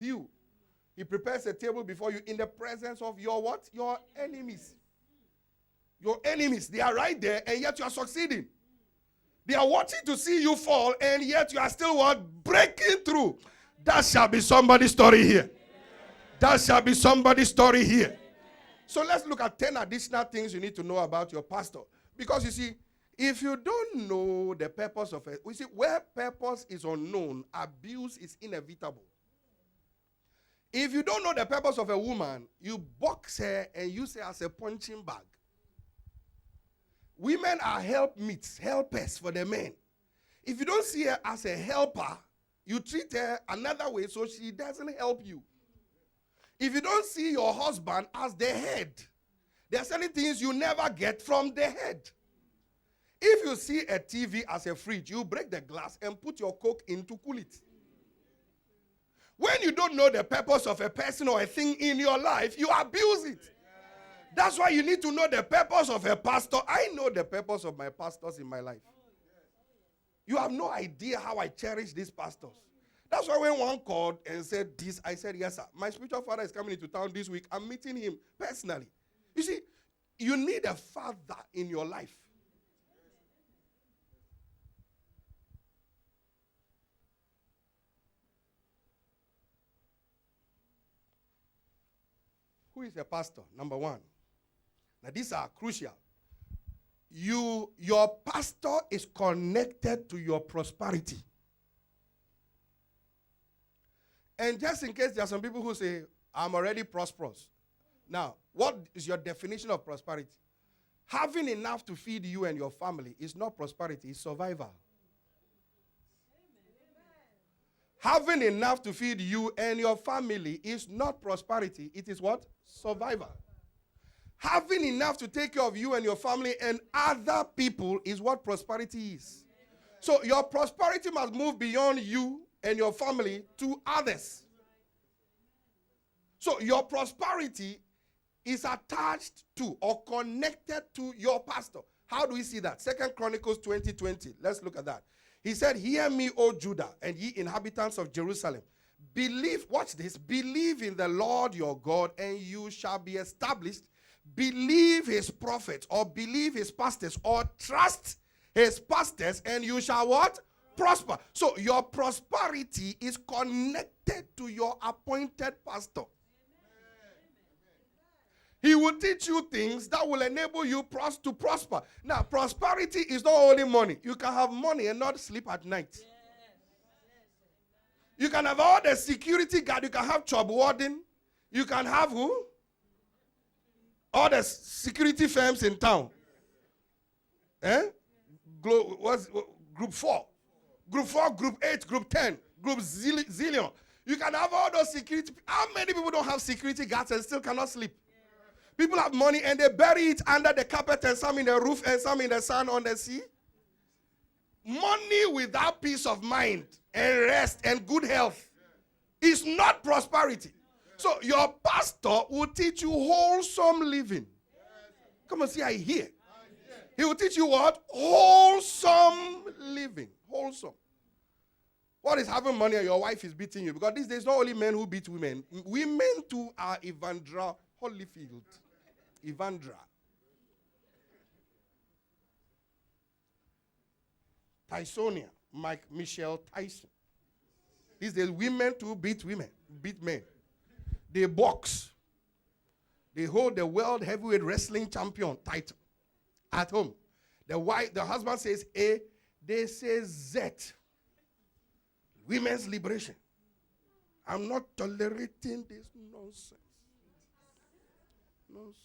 you. He prepares a table before you in the presence of your what? Your enemies. Your enemies. They are right there, and yet you are succeeding. They are watching to see you fall, and yet you are still what? Breaking through. That shall be somebody's story here. That shall be somebody's story here. So let's look at 10 additional things you need to know about your pastor. Because you see, if you don't know the purpose of it, we see where purpose is unknown, abuse is inevitable. If you don't know the purpose of a woman, you box her and use her as a punching bag. Women are helpmeets, helpers for the men. If you don't see her as a helper, you treat her another way so she doesn't help you. If you don't see your husband as the head, there are certain things you never get from the head. If you see a TV as a fridge, you break the glass and put your Coke in to cool it. When you don't know the purpose of a person or a thing in your life, you abuse it. That's why you need to know the purpose of a pastor. I know the purpose of my pastors in my life. You have no idea how I cherish these pastors. That's why when one called and said this, I said, yes, sir. My spiritual father is coming into town this week. I'm meeting him personally. You see, you need a father in your life. Who is a pastor? Number one. Now, these are crucial. Your pastor is connected to your prosperity. And just in case there are some people who say, I'm already prosperous. Now, what is your definition of prosperity? Having enough to feed you and your family is not prosperity, it's survival. Having enough to feed you and your family is not prosperity, it is what? Survival. Having enough to take care of you and your family and other people is what prosperity is. So your prosperity must move beyond you and your family to others. So your prosperity is attached to or connected to your pastor. How do we see that? 2 Chronicles 20:20. Let's look at that. He said, hear me, O Judah, and ye inhabitants of Jerusalem. Believe, watch this, believe in the Lord your God, and you shall be established. Believe his prophets, or believe his pastors, or trust his pastors, and you shall what? Prosper. So your prosperity is connected to your appointed pastor. He will teach you things that will enable you to prosper. Now, prosperity is not only money. You can have money and not sleep at night. You can have all the security guard. You can have job warden. You can have who? All the security firms in town. Group 4. Group 4, Group 8, Group 10, Group Zillion. You can have all those security. How many people don't have security guards and still cannot sleep? People have money and they bury it under the carpet and some in the roof and some in the sun on the sea. Money without peace of mind and rest and good health is not prosperity. So your pastor will teach you wholesome living. Come on, see, I hear. He will teach you what? Wholesome living. Wholesome. What is having money and your wife is beating you? Because these days, not only men who beat women. Women too are Evandra Holyfield. Evandra. Tysonia. Michelle Tyson. These days, women too beat women. Beat men. They box. They hold the world heavyweight wrestling champion title at home. The husband says A, they say Z. Women's liberation. I'm not tolerating this nonsense. Nonsense.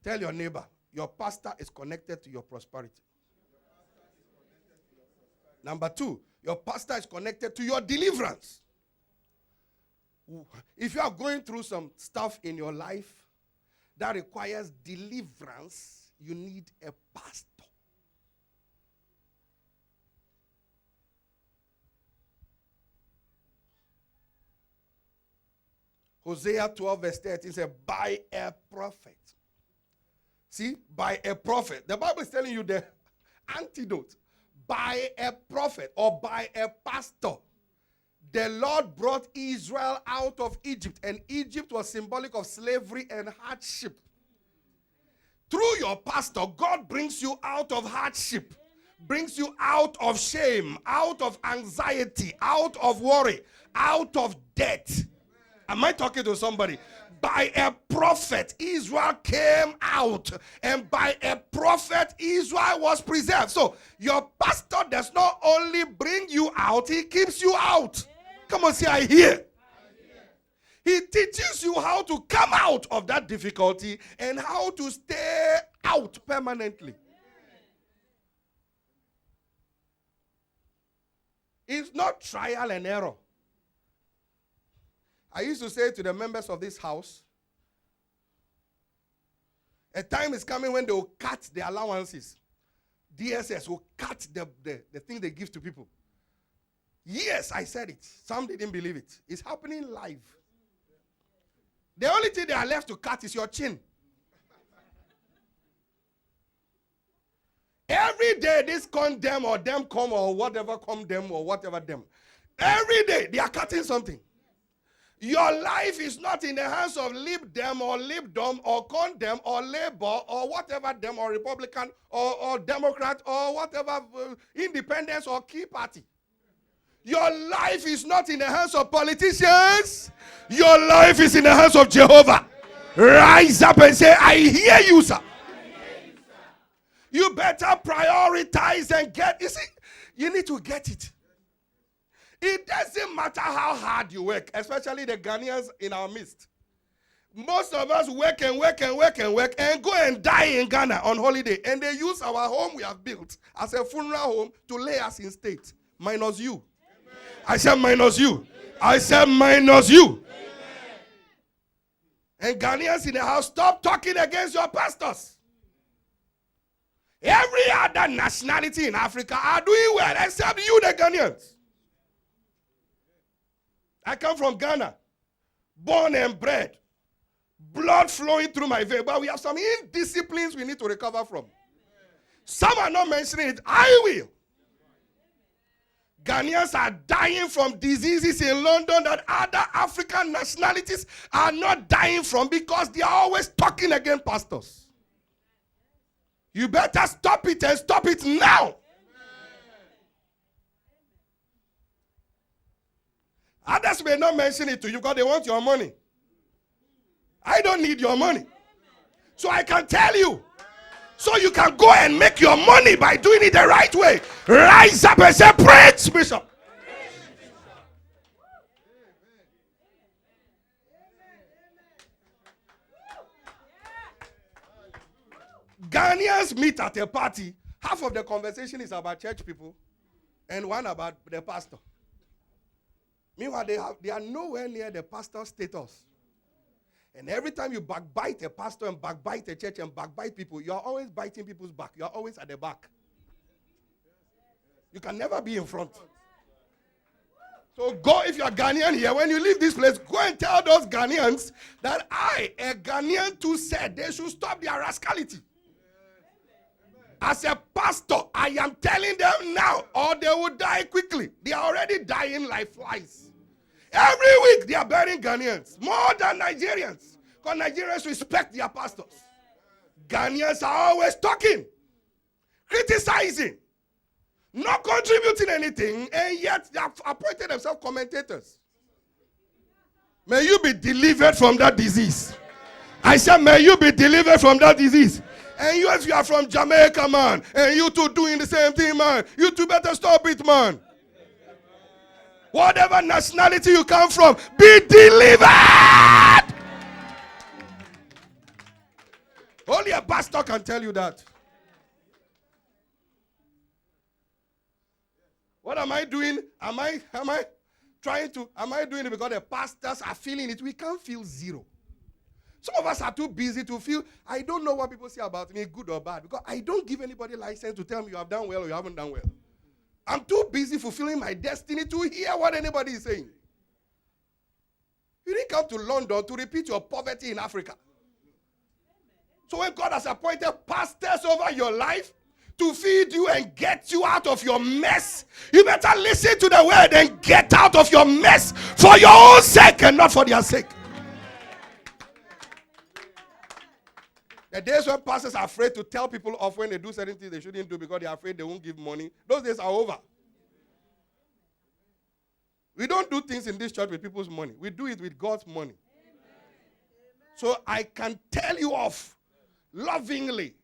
Tell your neighbor, your pastor is connected to your prosperity. Number 2, your pastor is connected to your deliverance. If you are going through some stuff in your life that requires deliverance, you need a pastor. Hosea 12 verse 13 says, by a prophet. See, by a prophet. The Bible is telling you the antidote. by a prophet or by a pastor, the Lord brought Israel out of Egypt, and Egypt was symbolic of slavery and hardship. Through your pastor, God brings you out of hardship, brings you out of shame, out of anxiety, out of worry, out of debt. Am I talking to somebody? By a prophet, Israel came out, and by a prophet, Israel was preserved. So your pastor does not only bring you out, he keeps you out. Come on, say, I hear. He teaches you how to come out of that difficulty and how to stay out permanently. It's not trial and error. I used to say to the members of this house, a time is coming when they will cut the allowances. DSS will cut the thing they give to people. Yes, I said it. Some didn't believe it. It's happening live. The only thing they are left to cut is your chin. Every day, this come them or them come or whatever come them or whatever them. Every day, they are cutting something. Your life is not in the hands of Lib Dem or Lib Dom or Con Dem or Labour or whatever Dem or Republican or Democrat or whatever Independence or Key Party. Your life is not in the hands of politicians. Your life is in the hands of Jehovah. Rise up and say, I hear you, sir. You better prioritize and get. You see, you need to get it. It doesn't matter how hard you work, especially the Ghanaians in our midst. Most of us work and work and work and work and go and die in Ghana on holiday. And they use our home we have built as a funeral home to lay us in state. Minus you. Amen. I said minus you. Amen. I said minus you. Amen. And Ghanaians in the house, stop talking against your pastors. Every other nationality in Africa are doing well except you, the Ghanaians. I come from Ghana, born and bred, blood flowing through my veins. But we have some indisciplines we need to recover from. Some are not mentioning it. I will. Ghanaians are dying from diseases in London that other African nationalities are not dying from because they are always talking against pastors. You better stop it and stop it now. Others may not mention it to you because they want your money. I don't need your money. So I can tell you. So you can go and make your money by doing it the right way. Rise up and say, preach, Bishop. Ghanaians meet at a party. Half of the conversation is about church people and one about the pastor. Meanwhile, they are nowhere near the pastor's status. And every time you backbite a pastor and backbite a church and backbite people, you are always biting people's back. You are always at the back. You can never be in front. So go, if you are Ghanaian here, when you leave this place, go and tell those Ghanaians that I, a Ghanaian too, said they should stop their rascality. As a pastor, I am telling them now, or they will die quickly. They are already dying like flies. Every week, they are burying Ghanaians, more than Nigerians. Because Nigerians respect their pastors. Ghanaians are always talking, criticizing, not contributing anything, and yet they have appointed themselves commentators. May you be delivered from that disease. I said, may you be delivered from that disease. And you, if you are from Jamaica, man, and you two doing the same thing, man, you two better stop it, man. Whatever nationality you come from, be delivered. Only a pastor can tell you that. What am I doing? Am I doing it because the pastors are feeling it? We can't feel zero. Some of us are too busy to feel, I don't know what people say about me, good or bad, because I don't give anybody license to tell me you have done well or you haven't done well. I'm too busy fulfilling my destiny to hear what anybody is saying. You didn't come to London to repeat your poverty in Africa. So when God has appointed pastors over your life to feed you and get you out of your mess. You better listen to the word and get out of your mess for your own sake and not for their sake. The days when pastors are afraid to tell people off when they do certain things they shouldn't do because they are afraid they won't give money, those days are over. We don't do things in this church with people's money. We do it with God's money. So I can tell you off lovingly